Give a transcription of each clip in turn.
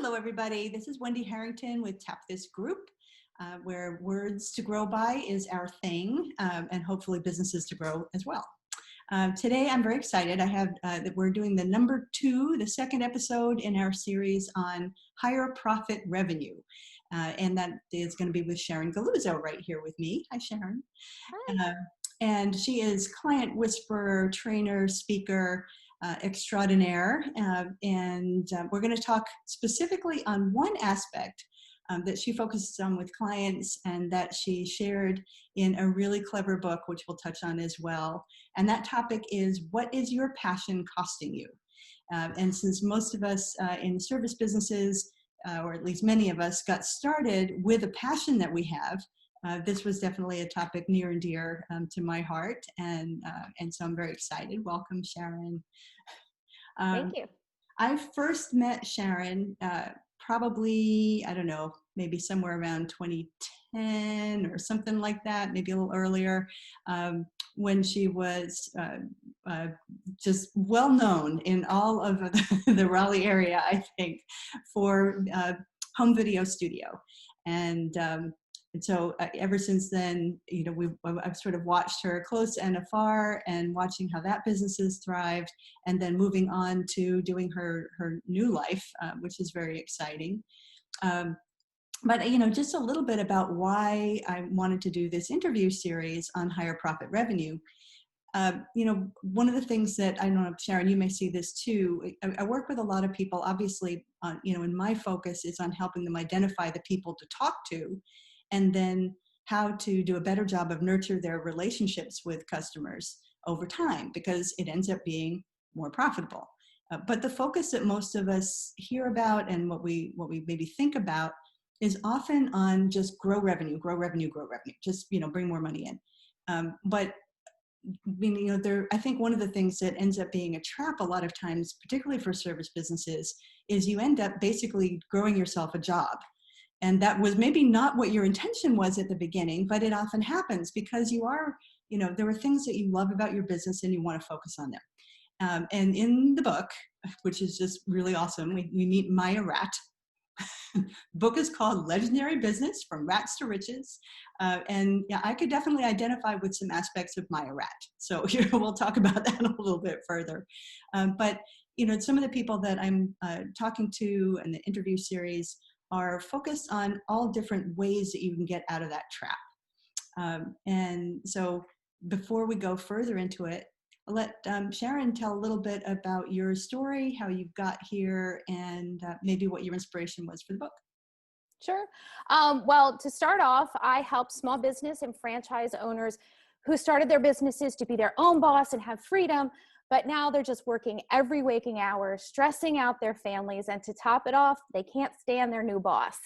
Hello, everybody. This is Wendy Harrington with Tap This Group, where words to grow by is our thing, and hopefully businesses to grow as well. Today, I'm very excited. I have that we're doing the second episode in our series on higher profit revenue. And that is going to be with Sharon Galluzzo right here with me. Hi, Sharon. Hi. And she is client whisperer, trainer, speaker, extraordinaire. We're going to talk specifically on one aspect that she focuses on with clients and that she shared in a really clever book, which we'll touch on as well. And that topic is, what is your passion costing you? And since most of us in service businesses, or at least many of us, got started with a passion that we have, this was definitely a topic near and dear to my heart, and so I'm very excited. Welcome, Sharon. Thank you. I first met Sharon probably, I don't know, maybe somewhere around 2010 or something like that, maybe a little earlier, when she was just well known in all of the Raleigh area, I think, for home video studio. And so ever since then, you know, I've sort of watched her close and afar and watching how that business has thrived, and then moving on to doing her new life, which is very exciting. But, you know, just a little bit about why I wanted to do this interview series on higher profit revenue. You know, one of the things that, I don't know, Sharon, you may see this too. I work with a lot of people, obviously, you know, and my focus is on helping them identify the people to talk to, and then how to do a better job of nurture their relationships with customers over time, because it ends up being more profitable. But the focus that most of us hear about and what we maybe think about is often on just grow revenue, just, you know, bring more money in. But you know, I think one of the things that ends up being a trap a lot of times, particularly for service businesses, is you end up basically growing yourself a job. And that was maybe not what your intention was at the beginning, but it often happens because you are, you know, there are things that you love about your business and you want to focus on them. And in the book, which is just really awesome, we meet Maya Rat. The book is called Legendary Business: From Rats to Riches. And yeah, I could definitely identify with some aspects of Maya Rat. So here we'll talk about that a little bit further. But, you know, some of the people that I'm talking to in the interview series are focused on all different ways that you can get out of that trap. And so before we go further into it, I'll let Sharon tell a little bit about your story, how you got here, and maybe what your inspiration was for the book. Sure. Well, to start off, I help small business and franchise owners who started their businesses to be their own boss and have freedom, but now they're just working every waking hour, stressing out their families, and to top it off, they can't stand their new boss.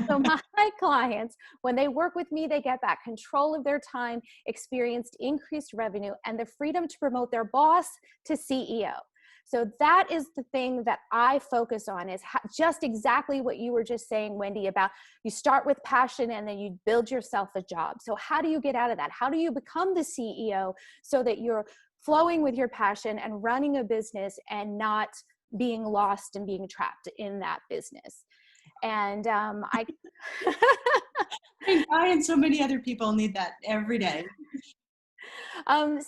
So my clients, when they work with me, they get back control of their time, experienced increased revenue, and the freedom to promote their boss to CEO. So that is the thing that I focus on, is just exactly what you were just saying, Wendy, about you start with passion and then you build yourself a job. So how do you get out of that? How do you become the CEO so that you're flowing with your passion and running a business and not being lost and being trapped in that business? And I and so many other people need that every day.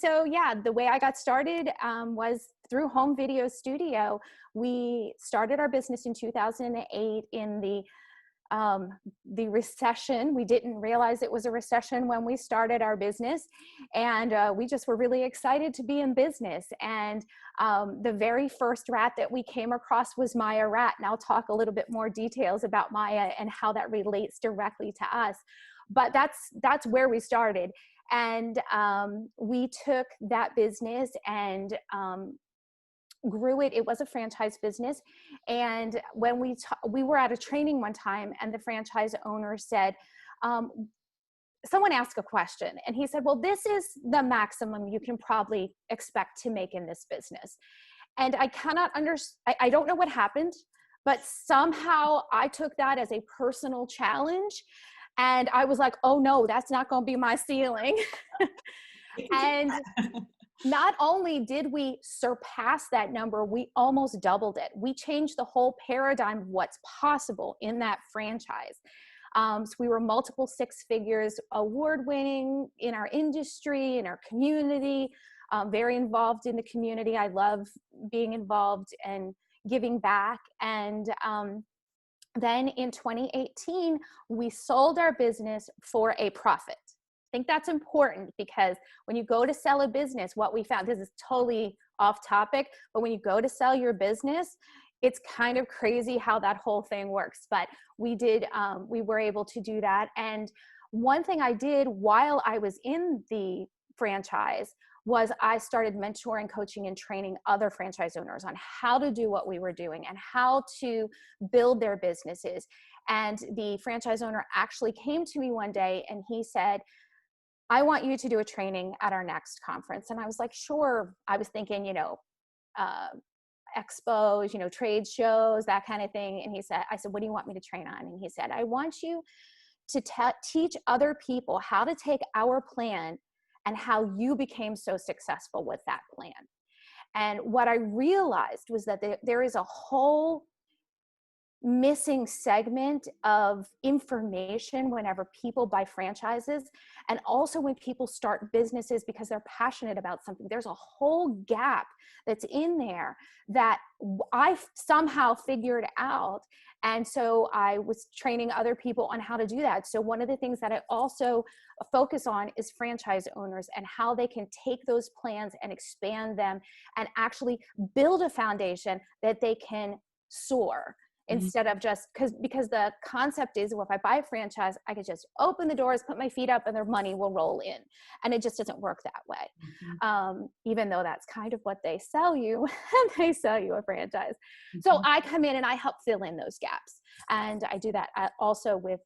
So yeah, the way I got started was through home video studio. We started our business in 2008 in the recession. We didn't realize it was a recession when we started our business, and we just were really excited to be in business. And the very first rat that we came across was Maya Rat, and I'll talk a little bit more details about Maya and how that relates directly to us. But that's where we started. And we took that business and grew it. It was a franchise business. And when we were at a training one time, and the franchise owner said, someone asked a question, and he said, well, this is the maximum you can probably expect to make in this business. And I cannot understand, I don't know what happened, but somehow I took that as a personal challenge. And I was like, oh no, that's not going to be my ceiling. And not only did we surpass that number, we almost doubled it. We changed the whole paradigm of what's possible in that franchise. So we were multiple six figures, award winning in our industry, in our community, very involved in the community. I love being involved and giving back. And then in 2018, we sold our business for a profit. I think that's important because when you go to sell a business, what we found, this is totally off topic, but when you go to sell your business, it's kind of crazy how that whole thing works. But we were able to do that. And one thing I did while I was in the franchise was I started mentoring, coaching, and training other franchise owners on how to do what we were doing and how to build their businesses. And the franchise owner actually came to me one day and he said, I want you to do a training at our next conference. And I was like, sure. I was thinking, expos, trade shows, that kind of thing. And I said, what do you want me to train on? And he said, I want you to teach other people how to take our plan and how you became so successful with that plan. And what I realized was that there is a whole missing segment of information whenever people buy franchises, and also when people start businesses because they're passionate about something. There's a whole gap that's in there that I somehow figured out. And so I was training other people on how to do that. So one of the things that I also focus on is franchise owners and how they can take those plans and expand them and actually build a foundation that they can soar. Instead of just because the concept is, well, if I buy a franchise, I could just open the doors, put my feet up, and their money will roll in. And it just doesn't work that way. Even though that's kind of what they sell you, and they sell you a franchise. So I come in and I help fill in those gaps. And I do that also with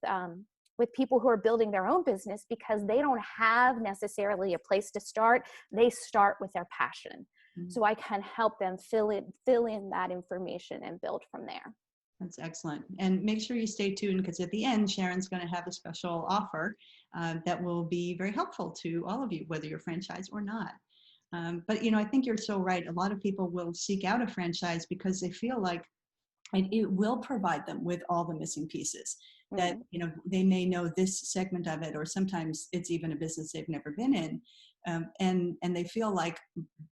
people who are building their own business because they don't have necessarily a place to start. They start with their passion. So I can help them fill in that information and build from there. That's excellent. And make sure you stay tuned because at the end, Sharon's going to have a special offer that will be very helpful to all of you, whether you're franchise or not. But, I think you're so right. A lot of people will seek out a franchise because they feel like it will provide them with all the missing pieces that, they may know this segment of it, or sometimes it's even a business they've never been in. And they feel like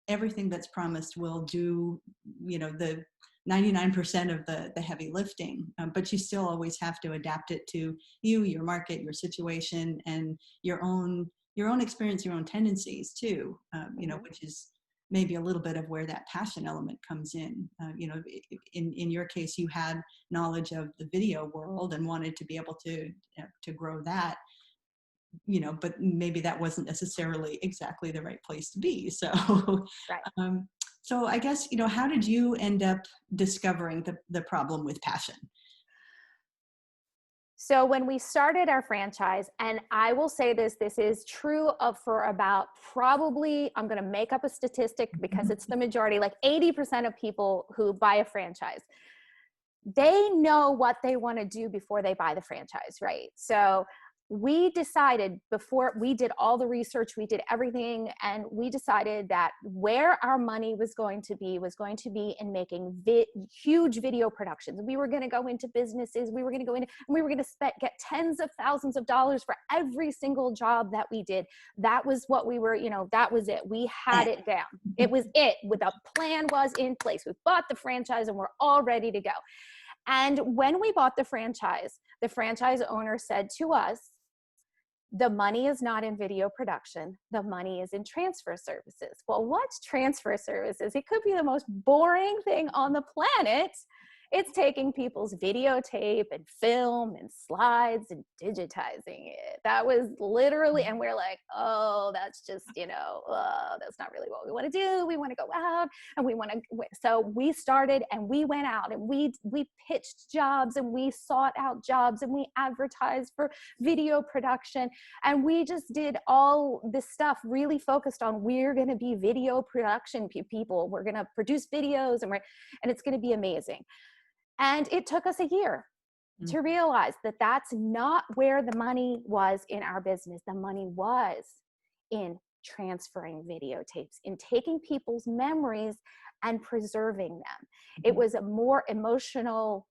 everything that's promised will do, the 99% of the heavy lifting, but you still always have to adapt it to you, your market, your situation, and your own experience, your own tendencies too, which is maybe a little bit of where that passion element comes in. In your case, you had knowledge of the video world and wanted to be able to grow that, but maybe that wasn't necessarily exactly the right place to be. So, right. So I guess, how did you end up discovering the problem with passion? So when we started our franchise, and I will say this is true for about probably, I'm going to make up a statistic because it's the majority, like 80% of people who buy a franchise, they know what they want to do before they buy the franchise, right? So we decided before we did all the research, we did everything, and we decided that where our money was going to be in making huge video productions. We were going to go into businesses, we were going to go in, and we were going to get tens of thousands of dollars for every single job that we did. That was what we were, that was it. We had it down. It was it. The plan was in place. We bought the franchise and we're all ready to go. And when we bought the franchise owner said to us, the money is not in video production. The money is in transfer services. Well, what's transfer services? It could be the most boring thing on the planet. It's taking people's videotape and film and slides and digitizing it. That was literally, and we're like, oh, that's just, that's not really what we want to do. We want to go out and so we started and we went out and we pitched jobs and we sought out jobs and we advertised for video production. And we just did all this stuff really focused on, we're going to be video production people. We're going to produce videos and it's going to be amazing. And it took us a year to realize that that's not where the money was in our business. The money was in transferring videotapes, in taking people's memories and preserving them. It Mhm. was a more emotional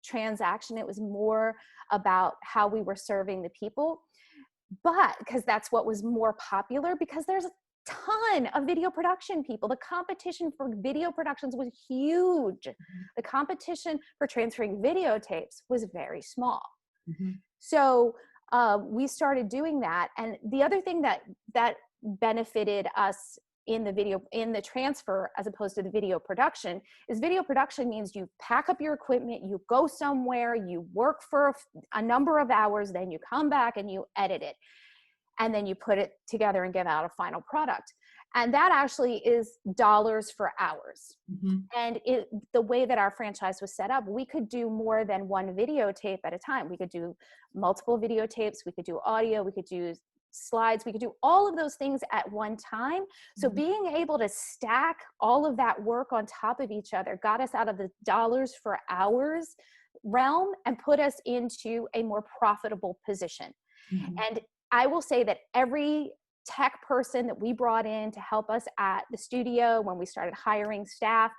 transaction. It was more about how we were serving the people. But because that's what was more popular, because there's a ton of video production people. The competition for video productions was huge. Mhm. The competition for transferring videotapes was very small. Mhm. So we started doing that. And the other thing that benefited us in the transfer as opposed to the video production is video production means you pack up your equipment, you go somewhere, you work for a number of hours, then you come back and you edit it, and then you put it together and give out a final product. And that actually is dollars for hours. Mhm. And the way that our franchise was set up, we could do more than one videotape at a time. We could do multiple videotapes, we could do audio, we could do slides, we could do all of those things at one time. So Mhm. being able to stack all of that work on top of each other got us out of the dollars for hours realm and put us into a more profitable position. Mhm. And I will say that every tech person that we brought in to help us at the studio when we started hiring staff,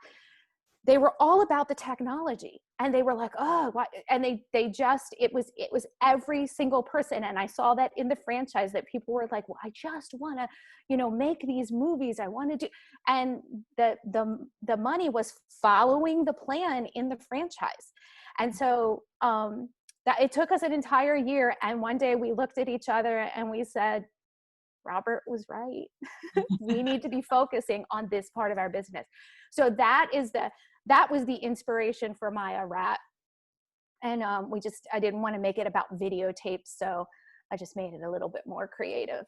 they were all about the technology, and they were like, oh, what? And they just, it was every single person. And I saw that in the franchise, that people were like, well, I just want to, make these movies. I want to do, and the money was following the plan in the franchise. And so that it took us an entire year. And one day we looked at each other and we said, Robert was right. We need to be focusing on this part of our business. So that was the inspiration for Maya Rat. And I didn't want to make it about videotapes, so I just made it a little bit more creative.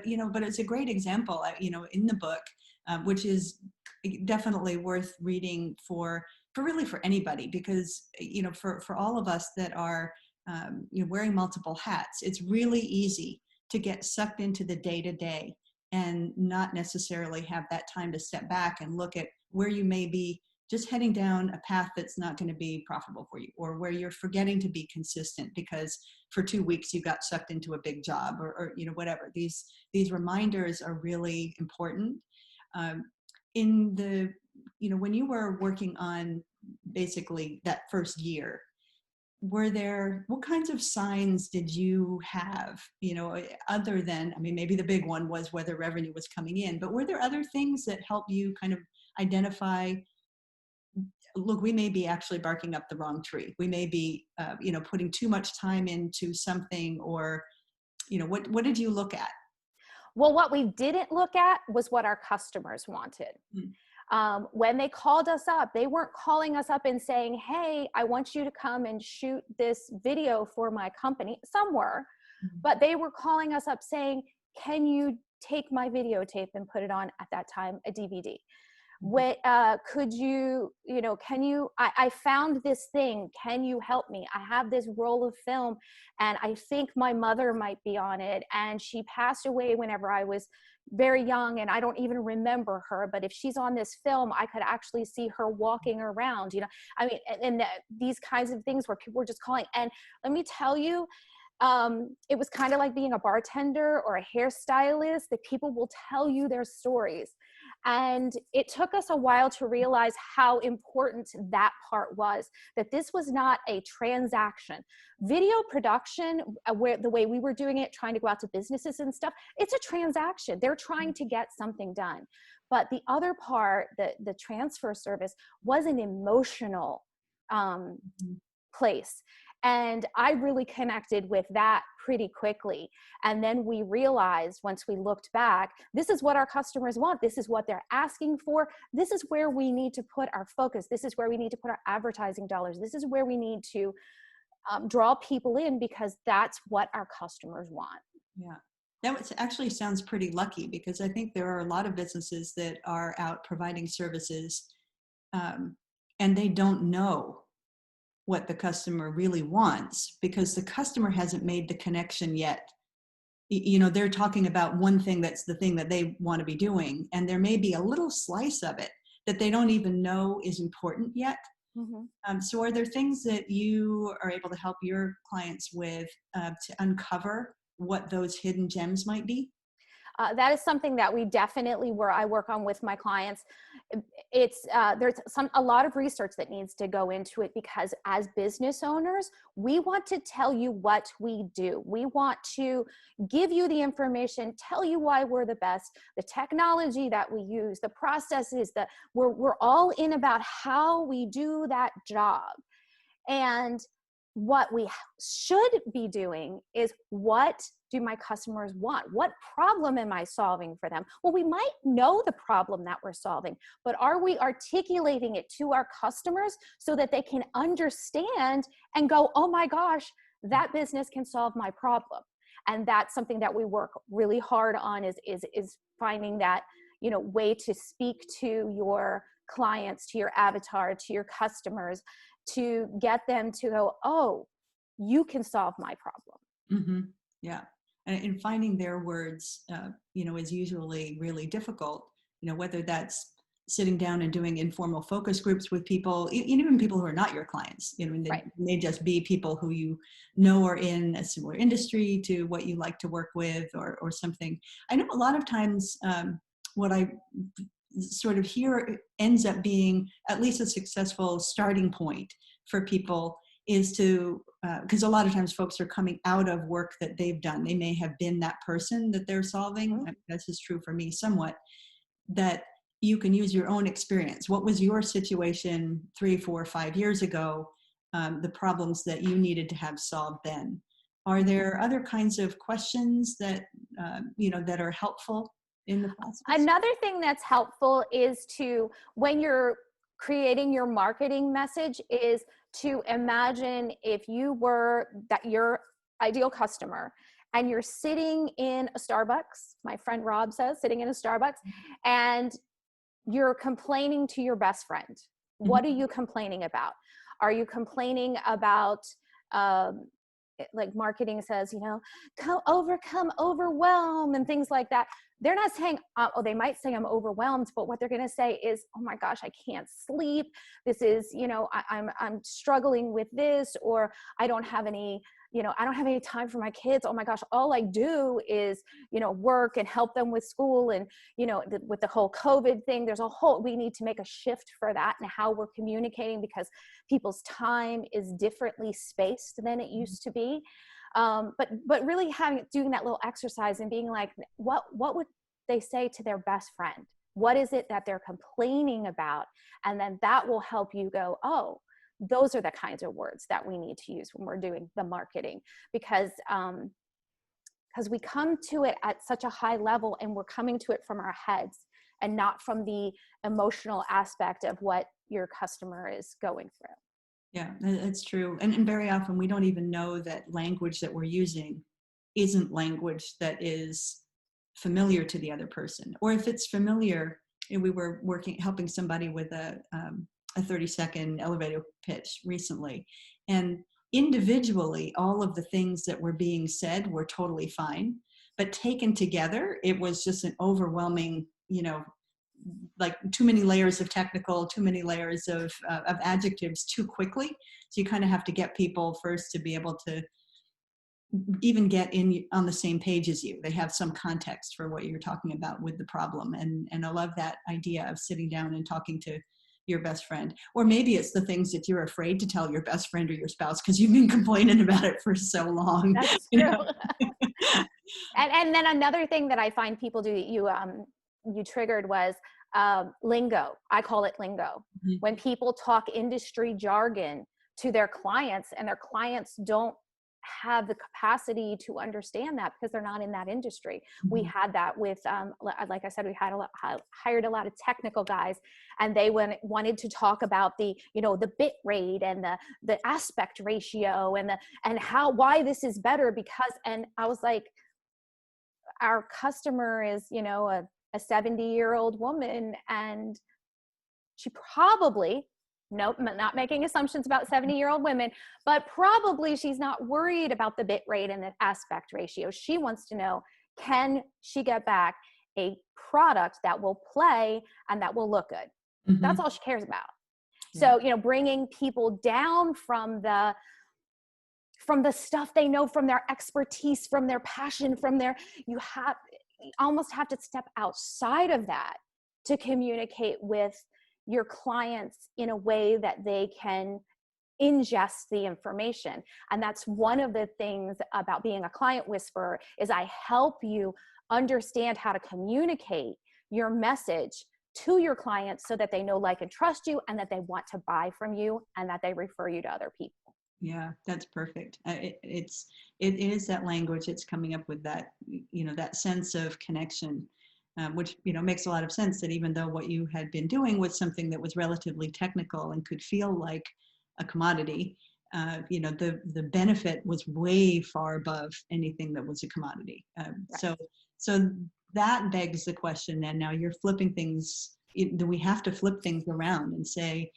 Yeah, but it's a great example, in the book, which is definitely worth reading for anybody, because for all of us that are wearing multiple hats, it's really easy to get sucked into the day to day and not necessarily have that time to step back and look at where you may be just heading down a path that's not going to be profitable for you, or where you're forgetting to be consistent because for 2 weeks you got sucked into a big job, or whatever. These reminders are really important. Um, in the when you were working on basically that first year, what kinds of signs did you have, other than, I mean, maybe the big one was whether revenue was coming in, but were there other things that help you kind of identify, look, we may be actually barking up the wrong tree. We may be, putting too much time into something, or, what did you look at? Well, what we didn't look at was what our customers wanted. Mm. When they called us up, they weren't calling us up and saying, hey, I want you to come and shoot this video for my company. Some were, Mhm. but they were calling us up saying, can you take my videotape and put it on, at that time, a DVD? Mhm. What could you, can you, I found this thing, can you help me? I have this roll of film and I think my mother might be on it, and she passed away whenever I was very young and I don't even remember her, but if she's on this film, I could actually see her walking around, I mean, and these kinds of things where people were just calling. And let me tell you, it was kind of like being a bartender or a hairstylist, that people will tell you their stories. And it took us a while to realize how important that part was, that this was not a transaction. Video production, where the way we were doing it, trying to go out to businesses and stuff, it's a transaction. They're trying to get something done. But the other part, the transfer service, was an emotional Mhm. place. And I really connected with that pretty quickly. And then we realized, once we looked back, this is what our customers want. This is what they're asking for. This is where we need to put our focus. This is where we need to put our advertising dollars. This is where we need to draw people in, because that's what our customers want. Yeah. Actually sounds pretty lucky, because I think there are a lot of businesses that are out providing services, um, and they don't know what the customer really wants, because the customer hasn't made the connection yet. They're talking about one thing that's the thing that they want to be doing, and there may be a little slice of it that they don't even know is important yet. Mm-hmm. So are there things that you are able to help your clients with, to uncover what those hidden gems might be? that is something that we definitely, where I work on with my clients. It's there's a lot of research that needs to go into it, because as business owners, we want to tell you what we do. We want to give you the information, tell you why we're the best, the technology that we use, the processes that we're all in about how we do that job. And what we should be doing is, what do my customers want? What problem am I solving for them? Well, we might know the problem that we're solving, but are we articulating it to our customers so that they can understand and go, oh my gosh, that business can solve my problem? And that's something that we work really hard on, is finding that, way to speak to your clients, to your avatar, to your customers, to get them to go, oh, you can solve my problem. Mm-hmm. Yeah. And finding their words, is usually really difficult, whether that's sitting down and doing informal focus groups with people, even people who are not your clients, they Right. may just be people who you know are in a similar industry to what you like to work with, or something. I know a lot of times what I sort of hear ends up being at least a successful starting point for people is to, because a lot of times folks are coming out of work that they've done. They may have been that person that they're solving. Mm-hmm. This is true for me somewhat, that you can use your own experience. What was your situation 3, 4, 5 years ago? The problems that you needed to have solved then. Are there other kinds of questions that, that are helpful in the process? Another thing that's helpful is to, when you're creating your marketing message, is to imagine if you were your ideal customer and you're sitting in a Starbucks, my friend Rob says, sitting in a Starbucks, and you're complaining to your best friend. What are you complaining about? Are you complaining about, like marketing says, overcome overwhelm and things like that? They're not saying, they might say I'm overwhelmed, but what they're going to say is, oh my gosh, I can't sleep. This is, I'm struggling with this, or I don't have any time for my kids. Oh my gosh, all I do is, work and help them with school. And, with the whole COVID thing, we need to make a shift for that and how we're communicating, because people's time is differently spaced than it used to be. But really doing that little exercise and being like, what would they say to their best friend? What is it that they're complaining about? And then that will help you go, oh, those are the kinds of words that we need to use when we're doing the marketing, because we come to it at such a high level, and we're coming to it from our heads and not from the emotional aspect of what your customer is going through. Yeah, that's true. And very often we don't even know that language that we're using isn't language that is familiar to the other person. Or if it's familiar, we were helping somebody with a 30-second elevator pitch recently. And individually, all of the things that were being said were totally fine. But taken together, it was just an overwhelming, like too many layers of technical, too many layers of adjectives too quickly. So you kind of have to get people first to be able to even get in on the same page as you. They have some context for what you're talking about with the problem. And I love that idea of sitting down and talking to your best friend. Or maybe it's the things that you're afraid to tell your best friend or your spouse because you've been complaining about it for so long. That's true. And then another thing that I find people do that you triggered was lingo. I call it lingo. Mm-hmm. When people talk industry jargon to their clients, and their clients don't have the capacity to understand that because they're not in that industry. Mm-hmm. We had that with, like I said, we had hired a lot of technical guys, and they wanted to talk about the bit rate and the aspect ratio and why this is better, because, and I was like, our customer is, a 70-year-old woman, and she probably, nope, not making assumptions about 70-year-old women, but probably she's not worried about the bit rate and the aspect ratio. She wants to know, can she get back a product that will play and that will look good? Mm-hmm. That's all she cares about. Yeah. So, bringing people down from the stuff they know, from their expertise, from their passion, almost have to step outside of that to communicate with your clients in a way that they can ingest the information. And that's one of the things about being a client whisperer, is I help you understand how to communicate your message to your clients so that they know, like, and trust you, and that they want to buy from you, and that they refer you to other people. Yeah, that's perfect. It is that language. It's coming up with that, that sense of connection, which, makes a lot of sense, that even though what you had been doing was something that was relatively technical and could feel like a commodity, the benefit was way far above anything that was a commodity. Right. So that begs the question, then now you're flipping things. Do we have to flip things around and say,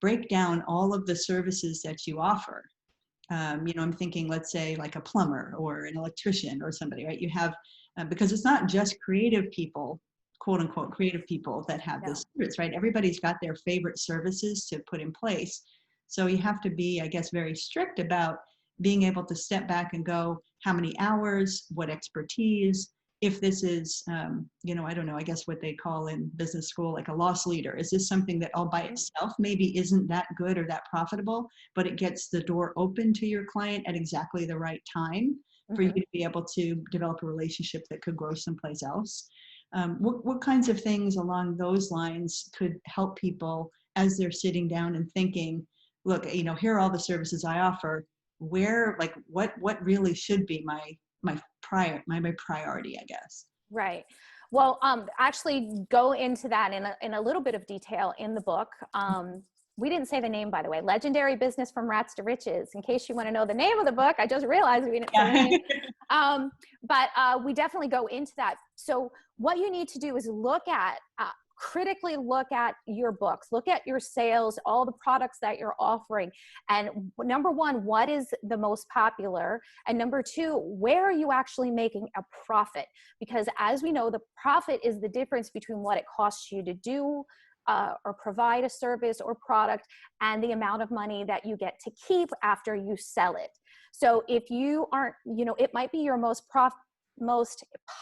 break down all of the services that you offer? I'm thinking, let's say, like a plumber or an electrician or somebody, right? You have, because it's not just creative people, quote unquote, creative people that have No. this service, right? Everybody's got their favorite services to put in place. So you have to be, I guess, very strict about being able to step back and go, how many hours, what expertise? If this is, I don't know, I guess what they call in business school, like a loss leader. Is this something that all by itself maybe isn't that good or that profitable, but it gets the door open to your client at exactly the right time for you to be able to develop a relationship that could grow someplace else? What kinds of things along those lines could help people as they're sitting down and thinking, look, here are all the services I offer. Where, like, what really should be my priority, I guess. Right. Well, actually go into that in a little bit of detail in the book. We didn't say the name, by the way, Legendary Business from Rats to Riches. In case you want to know the name of the book, I just realized we didn't say the name. But we definitely go into that. So what you need to do is critically look at your books, look at your sales, all the products that you're offering. And number one, what is the most popular? And number two, where are you actually making a profit? Because as we know, the profit is the difference between what it costs you to do or provide a service or product and the amount of money that you get to keep after you sell it. So if you aren't, it might be your most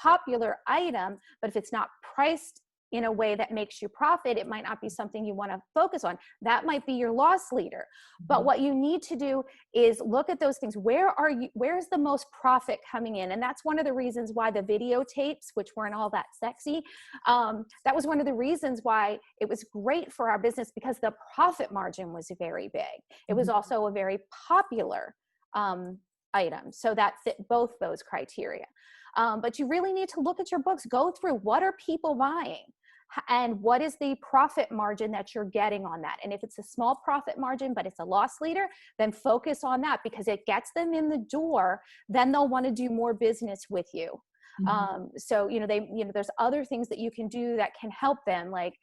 popular item, but if it's not priced in a way that makes you profit, it might not be something you want to focus on. That might be your loss leader. But what you need to do is look at those things. Where's the most profit coming in? And that's one of the reasons why the videotapes, which weren't all that sexy, that was one of the reasons why it was great for our business, because the profit margin was very big. It was also a very popular item. So that fit both those criteria. But you really need to look at your books, go through what are people buying and what is the profit margin that you're getting on that. And if it's a small profit margin, but it's a loss leader, then focus on that because it gets them in the door. Then they'll want to do more business with you. So, there's other things that you can do that can help them. Like,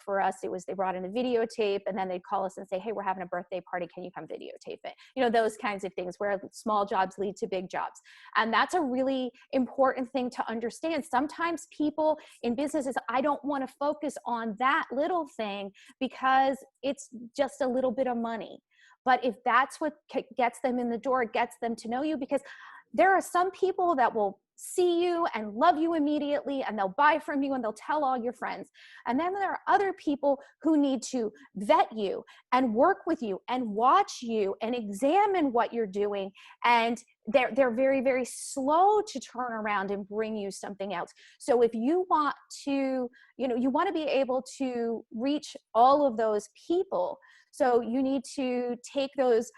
for us, it was, they brought in a videotape and then they'd call us and say, hey, we're having a birthday party. Can you come videotape it? Those kinds of things where small jobs lead to big jobs. And that's a really important thing to understand. Sometimes people in businesses, I don't want to focus on that little thing because it's just a little bit of money. But if that's what gets them in the door, it gets them to know you, because there are some people that will see you and love you immediately and they'll buy from you and they'll tell all your friends. And then there are other people who need to vet you and work with you and watch you and examine what you're doing. And they're very, very slow to turn around and bring you something else. So if you want to, you want to be able to reach all of those people. So you need to take those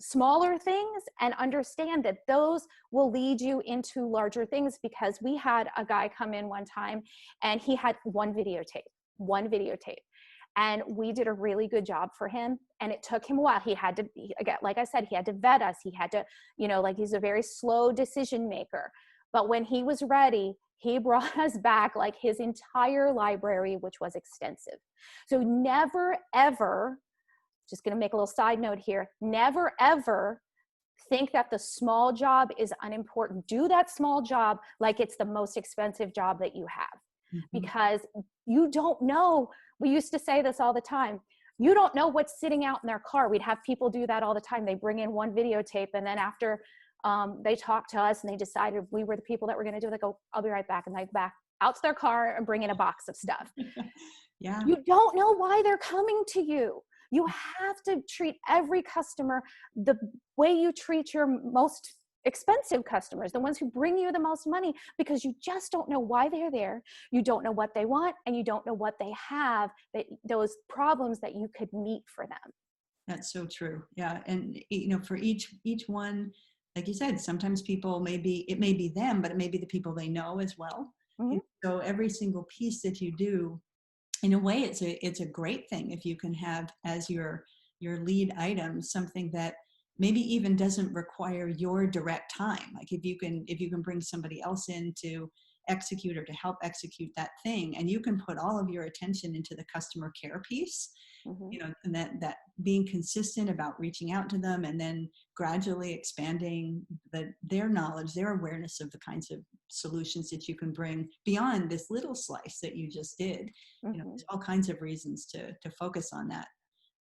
smaller things and understand that those will lead you into larger things. Because we had a guy come in one time and he had one videotape. And we did a really good job for him. And it took him a while. He had to, like I said, he had to vet us. He had to, he's a very slow decision maker. But when he was ready, he brought us back like his entire library, which was extensive. So never, ever, just going to make a little side note here, never, ever think that the small job is unimportant. Do that small job like it's the most expensive job that you have, because you don't know. We used to say this all the time. You don't know what's sitting out in their car. We'd have people do that all the time. They bring in one videotape and then after They talked to us and they decided we were the people that were going to do it. They go, I'll be right back. And they back out to their car and bring in a box of stuff. Yeah. You don't know why they're coming to you. You have to treat every customer the way you treat your most expensive customers, the ones who bring you the most money, because you just don't know why they're there. You don't know what they want, and you don't know what they have, those problems that you could meet for them. That's so true. Yeah. And, for each one, like you said, sometimes people it may be them, but it may be the people they know as well. Mm-hmm. So every single piece that you do, in a way, it's a great thing if you can have as your lead item something that maybe even doesn't require your direct time. Like if you can bring somebody else in to execute or to help execute that thing, and you can put all of your attention into the customer care piece, Mm-hmm. and that being consistent about reaching out to them, and then gradually expanding their knowledge, their awareness of the kinds of solutions that you can bring beyond this little slice that you just did. Mm-hmm. There's all kinds of reasons to focus on that.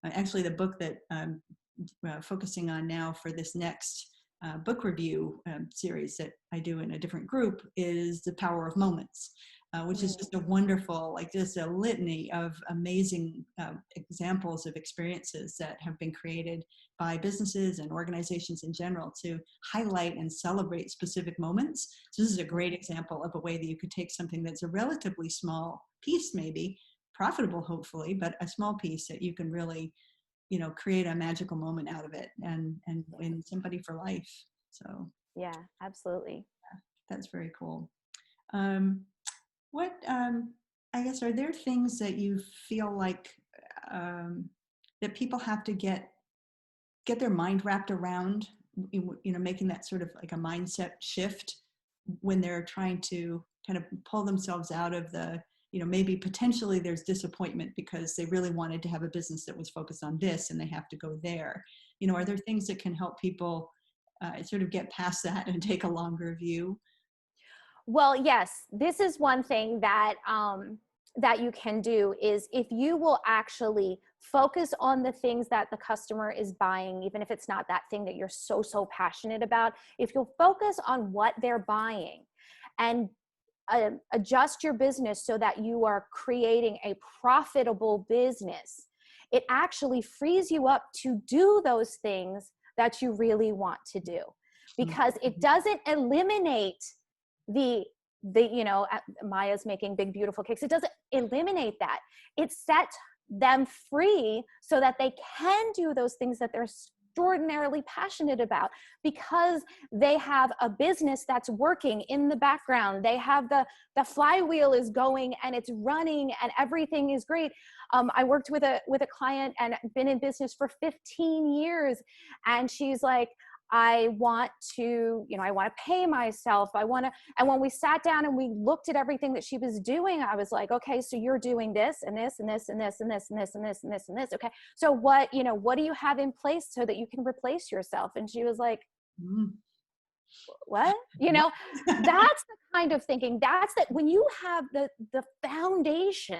Actually, the book that I'm focusing on now for this next book review series that I do in a different group is The Power of Moments, which is just a wonderful, like just a litany of amazing examples of experiences that have been created by businesses and organizations in general to highlight and celebrate specific moments. So this is a great example of a way that you could take something that's a relatively small piece, maybe profitable, hopefully, but a small piece that you can really, create a magical moment out of it and win somebody for life. So Yeah, absolutely. that's very cool. What I guess, are there things that you feel like that people have to get their mind wrapped around, making that sort of like a mindset shift when they're trying to kind of pull themselves out of the, maybe potentially there's disappointment because they really wanted to have a business that was focused on this and they have to go there. Are there things that can help people sort of get past that and take a longer view? Well, yes, this is one thing that that you can do is if you will actually focus on the things that the customer is buying, even if it's not that thing that you're so passionate about, if you'll focus on what they're buying and adjust your business so that you are creating a profitable business, it actually frees you up to do those things that you really want to do, because it doesn't eliminate the Maya's making big beautiful cakes. It doesn't eliminate that. It sets them free so that they can do those things that they're extraordinarily passionate about, because they have a business that's working in the background. They have the flywheel is going and it's running and everything is great. I worked with a client and been in business for 15 years, and she's like, I want to pay myself. And when we sat down and we looked at everything that she was doing, I was like, okay, so you're doing this and this and this and this and this and this and this and this and this. Okay. So what do you have in place so that you can replace yourself? And she was like, what? That's the kind of thinking. That's that when you have the foundation,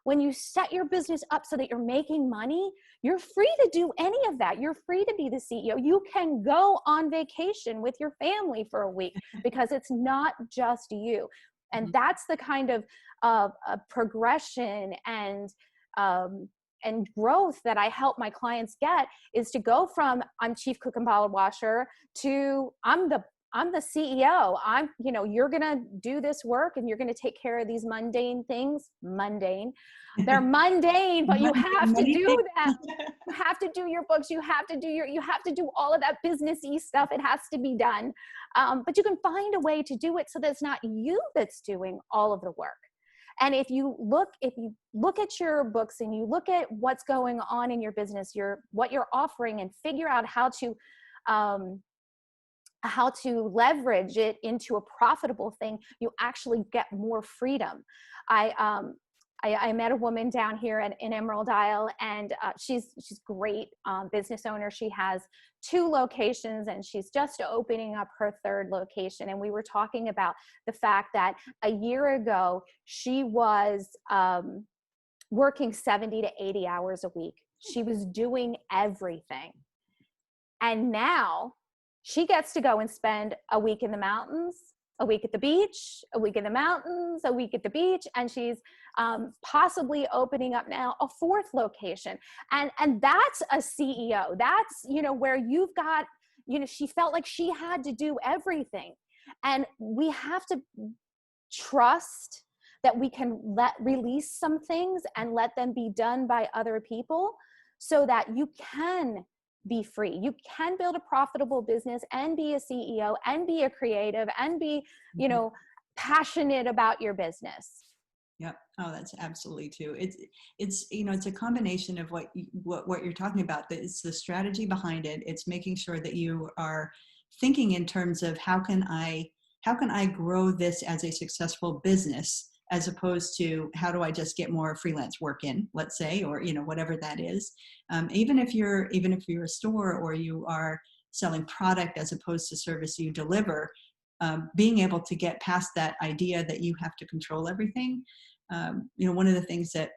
when you set your business up so that you're making money, you're free to do any of that. You're free to be the CEO. You can go on vacation with your family for a week because it's not just you. And that's the kind of progression and growth that I help my clients get, is to go from I'm chief cook and bottle washer to I'm the CEO. You're going to do this work and you're going to take care of these mundane things. Mundane. They're mundane, but you have to do that. You have to do your books. You have to do all of that business-y stuff. It has to be done. But you can find a way to do it so that it's not you that's doing all of the work. And if you look at your books and you look at what's going on in your business, what you're offering, and figure out how to leverage it into a profitable thing, you actually get more freedom. I met a woman down here in Emerald Isle, and she's great business owner. She has 2 locations and she's just opening up her 3rd location. And we were talking about the fact that a year ago she was working 70 to 80 hours a week. She was doing everything. And now She gets to go and spend a week in the mountains, a week at the beach, a week in the mountains, a week at the beach, and she's possibly opening up now a fourth location. And that's a CEO. That's, where you've got, she felt like she had to do everything. And we have to trust that we can release some things and let them be done by other people so that you can be free. You can build a profitable business and be a CEO and be a creative and be, passionate about your business. Yep. Oh, that's absolutely true. It's a combination of what you're talking about. It's the strategy behind it. It's making sure that you are thinking in terms of how can I grow this as a successful business, as opposed to how do I just get more freelance work in, let's say, or whatever that is. Even if you're a store or you are selling product as opposed to service you deliver, being able to get past that idea that you have to control everything. One of the things that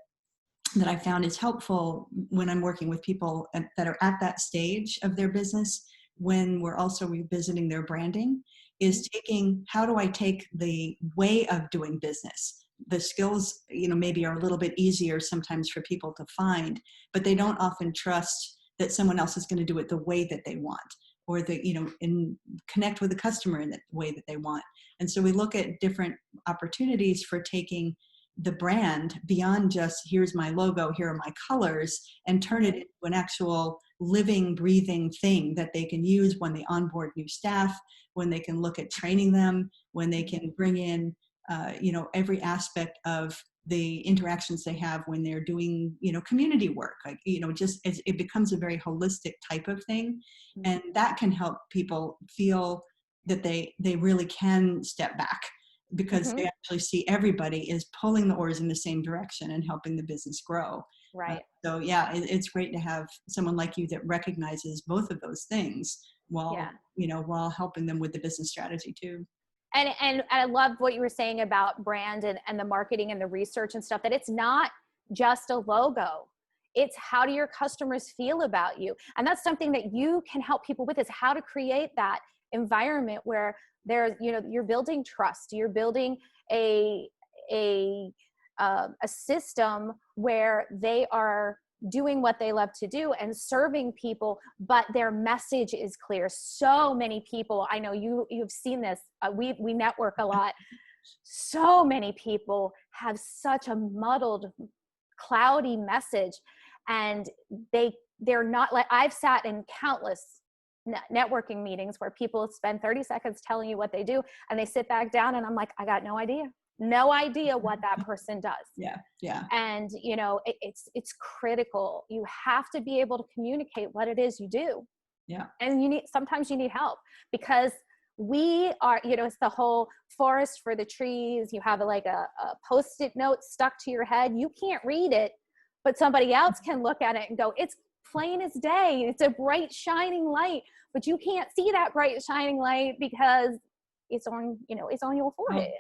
I found is helpful when I'm working with people that are at that stage of their business, when we're also revisiting their branding, is taking, how do I take the way of doing business? The skills, maybe are a little bit easier sometimes for people to find, but they don't often trust that someone else is going to do it the way that they want, or and connect with the customer in the way that they want. And so we look at different opportunities for taking the brand beyond just, here's my logo, here are my colors, and turn it into an actual living, breathing thing that they can use when they onboard new staff, when they can look at training them, when they can bring in, every aspect of the interactions they have when they're doing, community work, like, just as it becomes a very holistic type of thing. And that can help people feel that they really can step back, because they actually see everybody is pulling the oars in the same direction and helping the business grow. Right. So yeah, it's great to have someone like you that recognizes both of those things while helping them with the business strategy too. And I love what you were saying about brand and the marketing and the research and stuff, that it's not just a logo. It's how do your customers feel about you? And that's something that you can help people with, is how to create that environment where there's, you're building trust, you're building a system where they are doing what they love to do and serving people, but their message is clear. So many people, I know you've seen this, we network a lot. So many people have such a muddled, cloudy message, and they're not, like, I've sat in countless networking meetings where people spend 30 seconds telling you what they do, and they sit back down and I'm like, I got no idea what that person does. Yeah. And it's critical. You have to be able to communicate what it is you do. Yeah. And sometimes you need help, because we are, it's the whole forest for the trees. You have a Post-it note stuck to your head. You can't read it, but somebody else can look at it and go, it's plain as day. It's a bright shining light, but you can't see that bright shining light because it's on your forehead.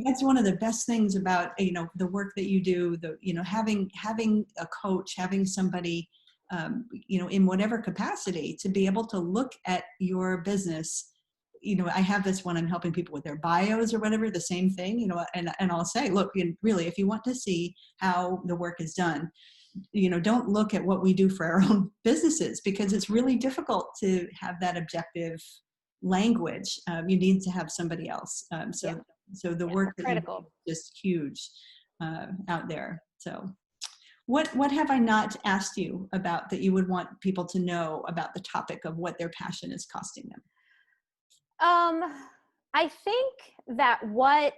That's one of the best things about, the work that you do, having a coach, having somebody, in whatever capacity, to be able to look at your business. I have this when I'm helping people with their bios or whatever, the same thing, and I'll say, look, really, if you want to see how the work is done, don't look at what we do for our own businesses, because it's really difficult to have that objective language. You need to have somebody else. So the work that critical is just huge out there. So what have I not asked you about that you would want people to know about the topic of what their passion is costing them? I think that what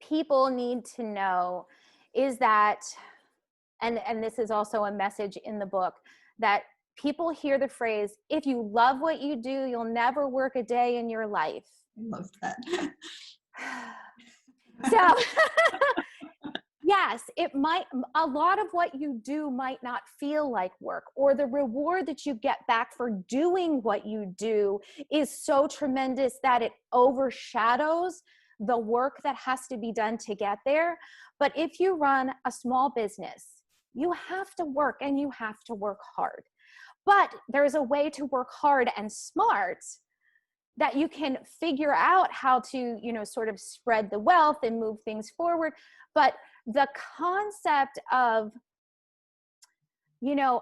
people need to know is that, and this is also a message in the book, that people hear the phrase, if you love what you do, you'll never work a day in your life. I love that. So yes, a lot of what you do might not feel like work, or the reward that you get back for doing what you do is so tremendous that it overshadows the work that has to be done to get there. But if you run a small business, you have to work, and you have to work hard. But there's a way to work hard and smart that you can figure out how to, sort of spread the wealth and move things forward. But the concept of,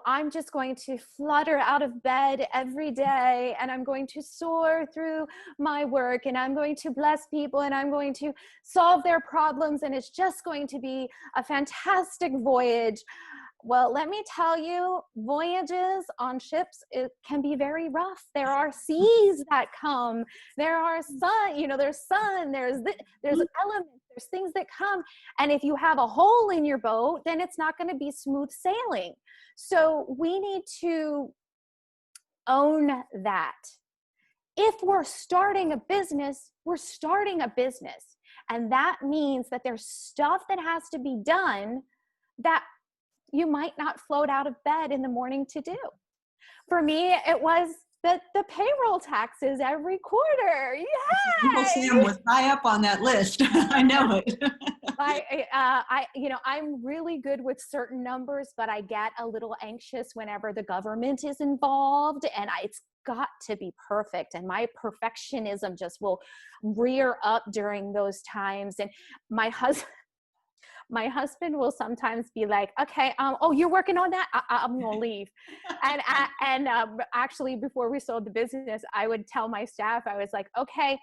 I'm just going to flutter out of bed every day and I'm going to soar through my work and I'm going to bless people and I'm going to solve their problems and it's just going to be a fantastic voyage. Well, let me tell you, voyages on ships, it can be very rough. There are seas that come. There are there's sun, there's elements, there's things that come. And if you have a hole in your boat, then it's not going to be smooth sailing. So we need to own that. If we're starting a business, we're starting a business. And that means that there's stuff that has to be done that you might not float out of bed in the morning to do. For me, it was the payroll taxes every quarter. Uncle Sam was high up on that list. I know it. I'm really good with certain numbers, but I get a little anxious whenever the government is involved, and it's got to be perfect. And my perfectionism just will rear up during those times. And my husband will sometimes be like, okay, you're working on that? I'm going to leave. And actually, before we sold the business, I would tell my staff, I was like, okay,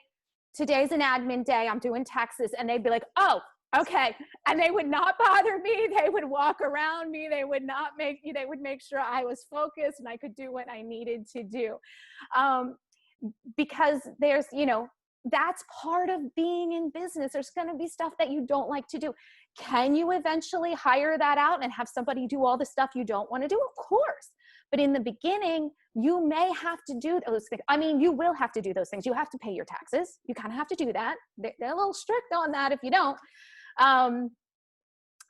today's an admin day. I'm doing taxes. And they'd be like, oh, okay. And they would not bother me. They would walk around me. They would make sure I was focused and I could do what I needed to do. Because there's, that's part of being in business. There's going to be stuff that you don't like to do. Can you eventually hire that out and have somebody do all the stuff you don't want to do? Of course. But in the beginning, you may have to do those things. I mean, you will have to do those things. You have to pay your taxes. You kind of have to do that. They're a little strict on that if you don't.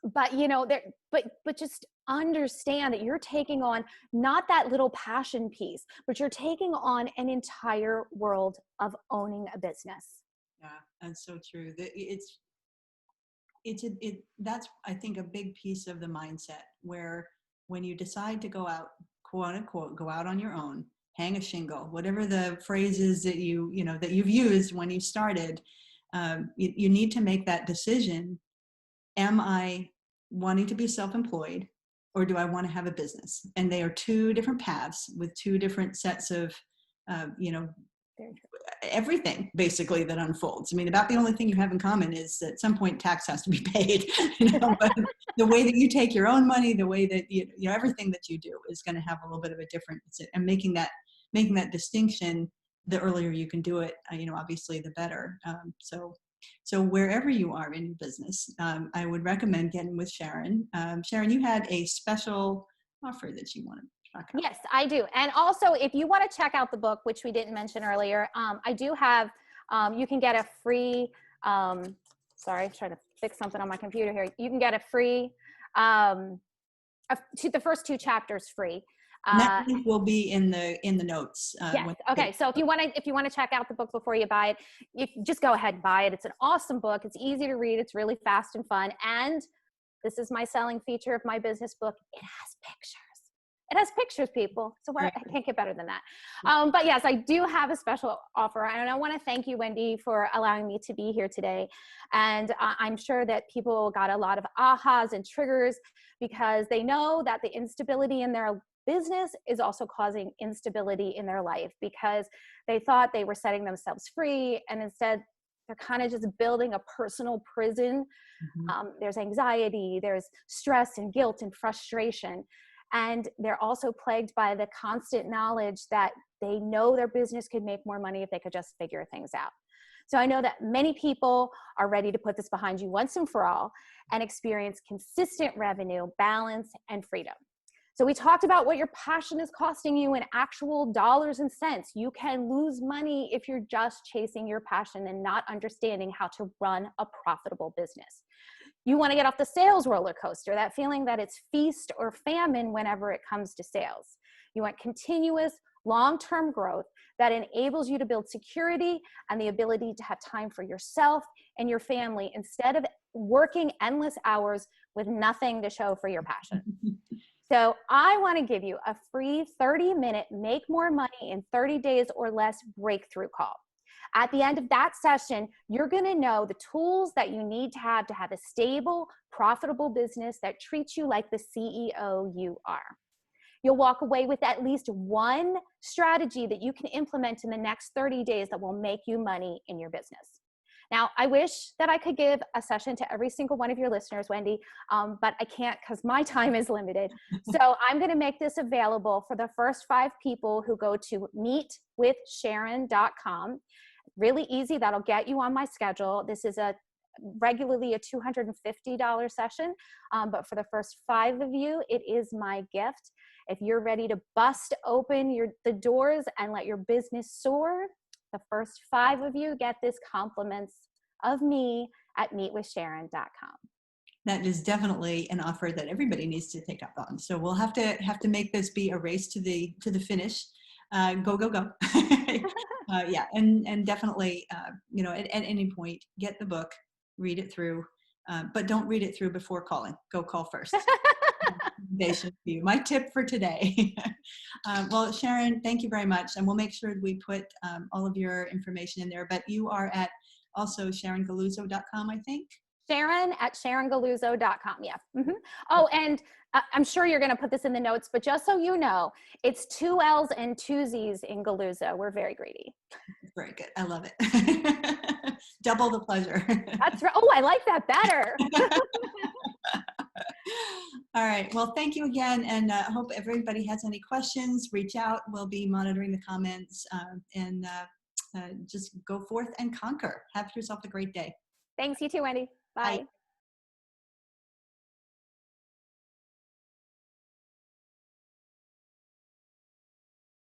But just understand that you're taking on not that little passion piece, but you're taking on an entire world of owning a business. Yeah, that's so true. That's, I think, a big piece of the mindset, where when you decide to go out, quote unquote, go out on your own, hang a shingle, whatever the phrase is that that you've used when you started, you need to make that decision. Am I wanting to be self-employed, or do I want to have a business? And they are two different paths with two different sets of, everything basically that unfolds. I mean, about the only thing you have in common is that at some point tax has to be paid, but the way that you take your own money, the way that, everything that you do is going to have a little bit of a difference, and making that distinction, the earlier you can do it, obviously the better. So wherever you are in your business, I would recommend getting with Sharon. Sharon, you had a special offer that you want to talk about. Yes, I do. And also, if you want to check out the book, which we didn't mention earlier, I do have, you can get a free, sorry, I'm trying to fix something on my computer here. You can get a free, the first 2 chapters free. That link will be in the notes. Yes. Okay. So if you want to check out the book before you buy it, you just go ahead and buy it. It's an awesome book. It's easy to read. It's really fast and fun. And this is my selling feature of my business book. It has pictures. It has pictures, people. So I can't get better than that. But yes, I do have a special offer. And I want to thank you, Wendy, for allowing me to be here today. And I'm sure that people got a lot of ahas and triggers, because they know that the instability in their business is also causing instability in their life, because they thought they were setting themselves free, and instead they're kind of just building a personal prison. Mm-hmm. There's anxiety, there's stress and guilt and frustration. And they're also plagued by the constant knowledge that they know their business could make more money if they could just figure things out. So I know that many people are ready to put this behind you once and for all and experience consistent revenue, balance, and freedom. So we talked about what your passion is costing you in actual dollars and cents. You can lose money if you're just chasing your passion and not understanding how to run a profitable business. You want to get off the sales roller coaster, that feeling that it's feast or famine whenever it comes to sales. You want continuous long-term growth that enables you to build security and the ability to have time for yourself and your family instead of working endless hours with nothing to show for your passion. So I want to give you a free 30-minute make more money in 30 days or less breakthrough call. At the end of that session, you're going to know the tools that you need to have a stable, profitable business that treats you like the CEO you are. You'll walk away with at least one strategy that you can implement in the next 30 days that will make you money in your business. Now, I wish that I could give a session to every single one of your listeners, Wendy, but I can't because my time is limited. So I'm going to make this available for the first 5 people who go to meetwithsharon.com. Really easy. That'll get you on my schedule. This is regularly a $250 session, but for the first 5 of you, it is my gift. If you're ready to bust open the doors and let your business soar, the first 5 of you get this compliments of me at meetwithsharon.com. That is definitely an offer that everybody needs to take up on. So we'll have to make this be a race to the finish. Go, go, go. Yeah, and definitely, at any point, get the book, read it through, but don't read it through before calling. Go call first. My tip for today. Well, Sharon, thank you very much. And we'll make sure we put all of your information in there. But you are at also SharonGalluzzo.com, I think. Sharon at SharonGalluzzo.com. Yeah. Mm-hmm. Oh, and I'm sure you're going to put this in the notes, but just so you know, it's 2 L's and 2 Z's in Galluzzo. We're very greedy. Very good. I love it. Double the pleasure. That's right. Oh, I like that better. All right. Well, thank you again. And I hope everybody has any questions. Reach out. We'll be monitoring the comments and just go forth and conquer. Have yourself a great day. Thanks. You too, Wendy. Bye. Bye.